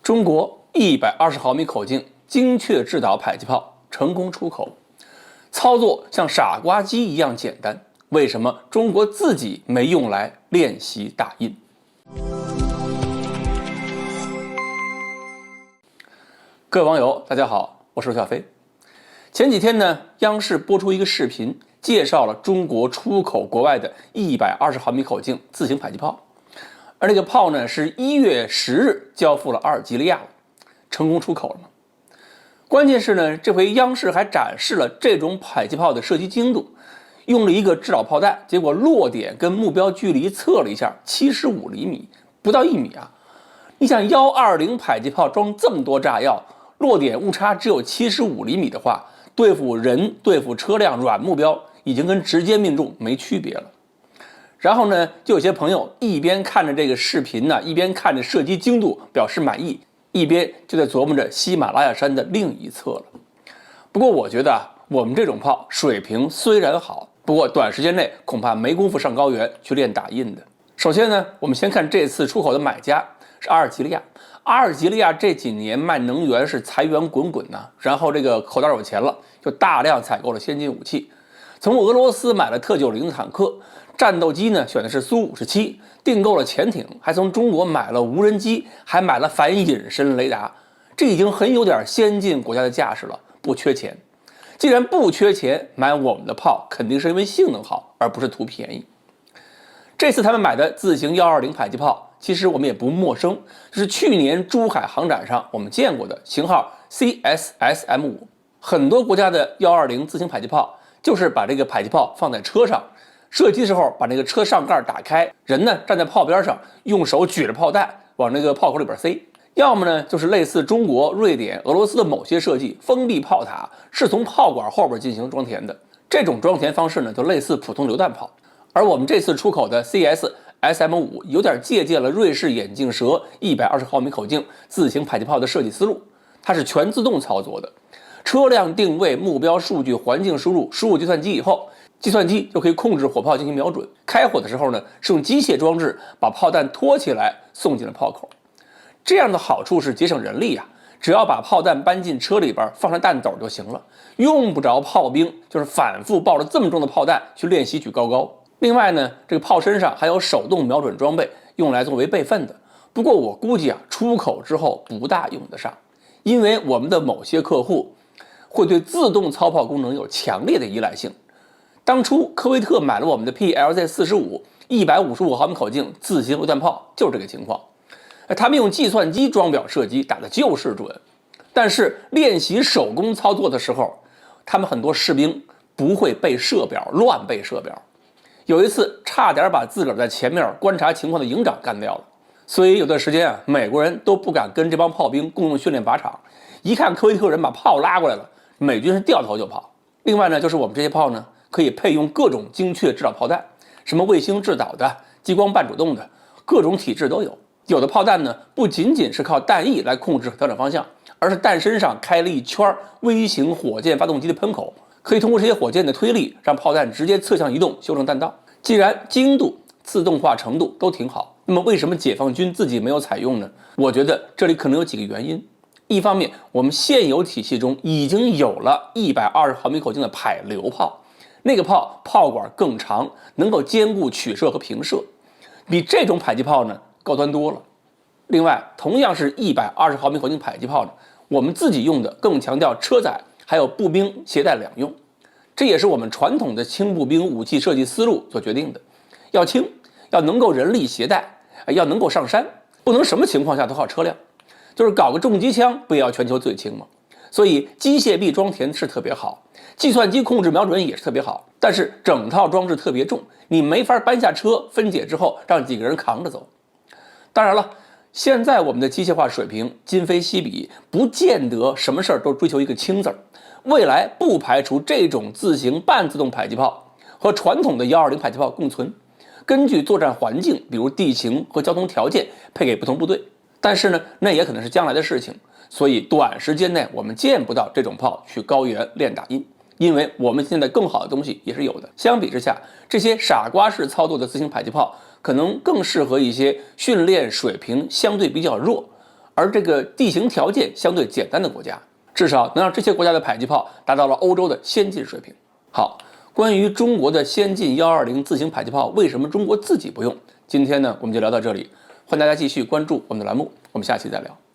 中国120毫米口径精确制导迫击炮成功出口，操作像傻瓜机一样简单，为什么中国自己没用来练习打印？各位网友，大家好，我是罗小飞。前几天呢，央视播出一个视频，介绍了中国出口国外的120毫米口径自行迫击炮。而这个炮呢，是1月10日交付了阿尔及利亚，成功出口了吗？关键是呢，这回央视还展示了这种迫击炮的射击精度，用了一个制导炮弹，结果落点跟目标距离测了一下，75厘米，不到1米啊！你想120迫击炮装这么多炸药，落点误差只有75厘米的话，对付人、对付车辆软目标，已经跟直接命中没区别了。然后呢，就有些朋友一边看着这个视频呢，一边看着射击精度表示满意，一边就在琢磨着喜马拉雅山的另一侧了。不过我觉得我们这种炮水平虽然好，不过短时间内恐怕没工夫上高原去练打印的。首先呢，我们先看这次出口的买家是阿尔及利亚。阿尔及利亚这几年卖能源是财源滚滚呐，然后这个口袋有钱了，就大量采购了先进武器，从俄罗斯买了特90坦克。战斗机呢选的是苏57，订购了潜艇，还从中国买了无人机，还买了反隐身雷达，这已经很有点先进国家的架势了，不缺钱。既然不缺钱，买我们的炮肯定是因为性能好，而不是图便宜。这次他们买的自行120迫击炮，其实我们也不陌生，就是去年珠海航展上我们见过的型号 CSSM5。很多国家的120自行迫击炮就是把这个迫击炮放在车上。射击的时候把那个车上盖打开，人呢站在炮边上，用手举着炮弹往那个炮口里边塞。要么呢就是类似中国、瑞典、俄罗斯的某些设计，封闭炮塔是从炮管后边进行装填的。这种装填方式呢就类似普通榴弹炮。而我们这次出口的 CSSM5 有点借鉴了瑞士眼镜蛇120毫米口径自行迫击炮的设计思路，它是全自动操作的，车辆定位、目标数据、环境输入计算机以后，计算机就可以控制火炮进行瞄准。开火的时候呢，是用机械装置把炮弹拖起来送进了炮口。这样的好处是节省人力啊，只要把炮弹搬进车里边，放上弹斗就行了，用不着炮兵就是反复抱着这么重的炮弹去练习举高高。另外呢，这个炮身上还有手动瞄准装备，用来作为备份的。不过我估计啊，出口之后不大用得上，因为我们的某些客户会对自动操炮功能有强烈的依赖性。当初科威特买了我们的 PLZ45 155毫米口径自行榴弹炮，就是这个情况。他们用计算机装表射击，打的就是准。但是练习手工操作的时候，他们很多士兵不会背射表，乱背射表。有一次差点把自个儿在前面观察情况的营长干掉了。所以有段时间啊，美国人都不敢跟这帮炮兵共用训练靶场，一看科威特人把炮拉过来了，美军是掉头就跑。另外呢，就是我们这些炮呢，可以配用各种精确制导炮弹，什么卫星制导的、激光半主动的，各种体制都有。有的炮弹呢，不仅仅是靠弹翼来控制和调整方向，而是弹身上开了一圈微型火箭发动机的喷口，可以通过这些火箭的推力，让炮弹直接侧向移动，修正弹道。既然精度、自动化程度都挺好，那么为什么解放军自己没有采用呢？我觉得这里可能有几个原因。一方面，我们现有体系中已经有了120毫米口径的迫流炮，那个炮管更长，能够兼顾取射和平射，比这种迫击炮呢高端多了。另外，同样是120毫米口径迫击炮呢，我们自己用的更强调车载还有步兵携带两用，这也是我们传统的轻步兵武器设计思路所决定的。要轻，要能够人力携带，要能够上山，不能什么情况下都靠车辆，就是搞个重机枪不也要全球最轻吗？所以机械臂装填是特别好，计算机控制瞄准也是特别好，但是整套装置特别重，你没法搬下车分解之后让几个人扛着走。当然了，现在我们的机械化水平今非昔比，不见得什么事儿都追求一个轻字儿。未来不排除这种自行半自动迫击炮和传统的120迫击炮共存，根据作战环境，比如地形和交通条件配给不同部队。但是呢，那也可能是将来的事情，所以短时间内我们见不到这种炮去高原练打印，因为我们现在更好的东西也是有的。相比之下，这些傻瓜式操作的自行迫击炮可能更适合一些训练水平相对比较弱，而这个地形条件相对简单的国家，至少能让这些国家的迫击炮达到了欧洲的先进水平。好，关于中国的先进120自行迫击炮，为什么中国自己不用？今天呢，我们就聊到这里，欢迎大家继续关注我们的栏目，我们下期再聊。